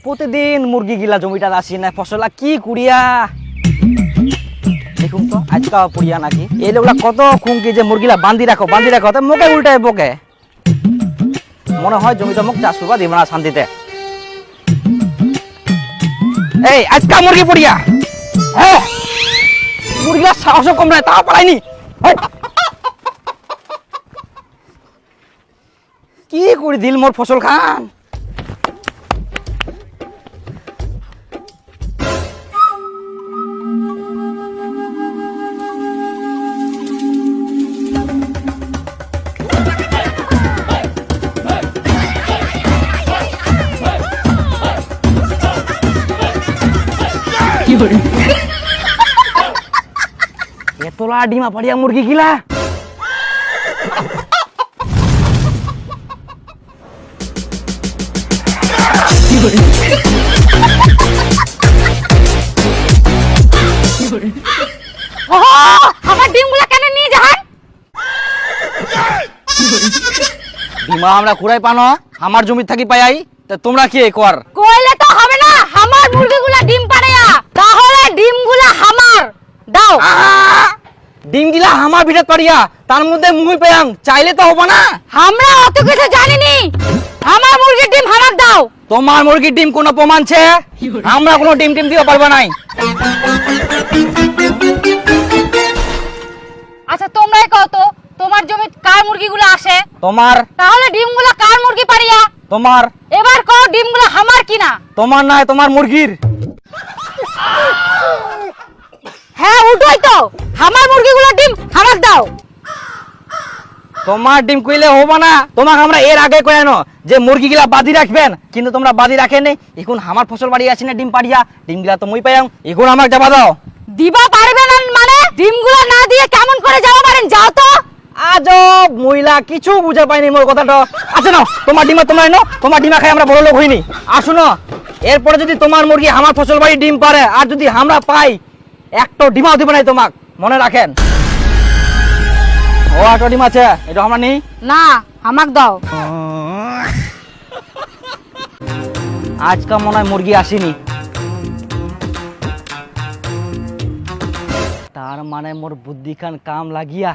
প্রতিদিন মুরগি গিলা জমিটা আসি না ফসলা কি কুড়িয়া দেখুন তো আজকা পুড়িয়া নাকি এই লোকলা কত খুঁকি যে মুরগিলা বান্ধি রাখো তো মুখে উল্টায় বকে মনে হয় জমিটা মুখ চাষ করবা দিব না শান্তিতে এই আজকা মুরগি পুড়িয়া হ্যাঁ মুরগিলা সাহস কম নয় তাও পালাইনি কি করে দিল মোর ফসল খান এতলা ডিমা পাড়িয়া মুরগি গিলা আমার ডিমগুলা কেন নিয়ে যান ডিমা আমরা কুড়াই পানো আমার জমি থাকি পাই তা তোমরা কি কর কইলে তো হবে না আমার মুরগিগুলা ডিম পাড়ায়া তাহলে ডিমগুলা আমার দাও ডিম গিলা আমার ভিতর পাড়িয়া তার মধ্যে মুই পেয়াং চাইলে তো হবে না আমরা অত কিছু জানিনি আমার মুরগির ডিম আমার দাও তোমার মুরগির ডিম কোনো প্রমাণছে আমরা কোনো ডিম দিতে পারবো নাই আচ্ছা তোমরাই কও তো তোমার জমি কার মুরগিগুলো আসে তোমার তাহলে ডিমগুলো কার মুরগি পাড়িয়া তোমার এবার কও ডিমগুলো আমার কিনা তোমার নয় তোমার মুরগির হ্যাঁ উঠোই তো আমার মুরগিগুলো ডিম আমার দাও তোমার ডিম কইলে হবে না তোমাকে আমরা এর আগে কয়ানো যে মুরগি গিলা বাদি রাখবেন কিন্তু তোমরা বাদি রাখেন নাই এখন আমার ফসল বাড়ি আছে না ডিম পাড়িয়া ডিম গিলা তো মুই পাইয়াম এখন আমাকে যাবা দাও দিবা পারবে না মানে ডিমগুলো না দিয়ে কেমন করে যাবো পারেন যাও তো আজব মহিলা কিছু বুঝে পাইনি মোর কথাটা আচ্ছা না তোমার ডিমা তোমরা এনো তোমার ডিমা খাই আমরা বড় লোক হইনি আসুন এরপরে যদি তোমার মুরগি আমার ফসল বাড়ি ডিম পারে আর যদি আমরা পাই একটা ডিমাও দিবে নাই তোমাক মনে রাখেন ও একটা ডিম আছে এটা আমরা নেই না আমাক দাও আজকা মনে হয় মুরগি আসেনি তার মানে মোর বুদ্ধি খান কাম লাগিয়া